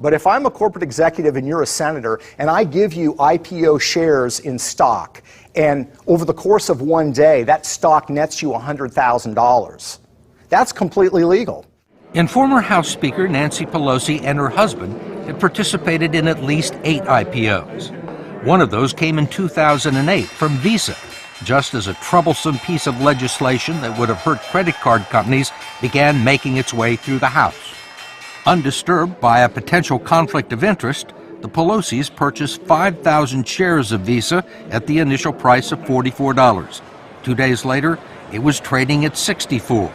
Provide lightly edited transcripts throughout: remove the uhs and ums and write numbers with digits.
But if I'm a corporate executive and you're a senator and I give you IPO shares in stock, and over the course of one day that stock nets you $100,000, that's completely legal. And former House Speaker Nancy Pelosi and her husband had participated in at least 8 IPOs. One of those came in 2008 from Visa, just as a troublesome piece of legislation that would have hurt credit card companies began making its way through the House. Undisturbed by a potential conflict of interest, the Pelosi's purchased 5,000 shares of Visa at the initial price of $44. 2 days later, it was trading at $64.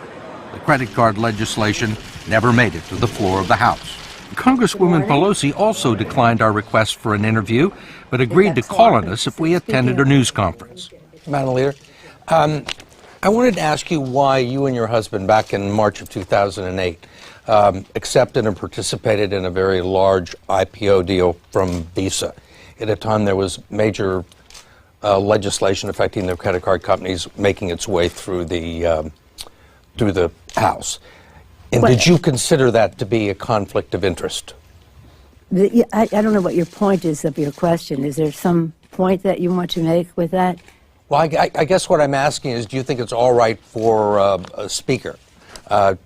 The credit card legislation never made it to the floor of the House. Congresswoman Pelosi also declined our request for an interview, but agreed to call on us if we attended a news conference. Madam Leader, I wanted to ask you why you and your husband, back in March of 2008, accepted and participated in a very large IPO deal from Visa at a time there was major legislation affecting the credit card companies making its way through the House. And did you consider that to be a conflict of interest? I don't know what your point is of your question. Is there some point that you want to make with that? Well, I guess what I'm asking is, do you think it's all right for a speaker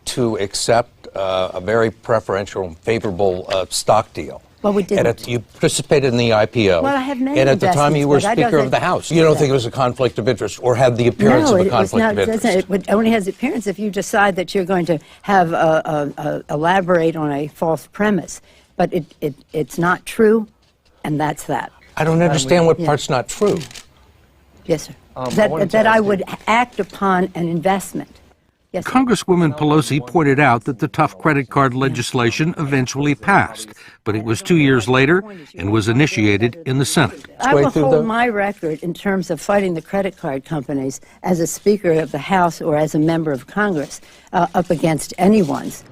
to accept a very preferential and favorable stock deal? Well, we didn't. You participated in the IPO. Well, I have many and at the time you were investments, Speaker of the House. You don't think it was a conflict of interest or had the appearance of a conflict of interest? It only has the appearance if you decide that you're going to have elaborate on a false premise. But it's not true, and that's that. I don't understand what part's not true. Yes, sir. That I would act upon an investment. Yes, sir. Congresswoman Pelosi pointed out that the tough credit card legislation eventually passed, but it was 2 years later and was initiated in the Senate. I will hold my record in terms of fighting the credit card companies as a Speaker of the House or as a member of Congress up against anyone's.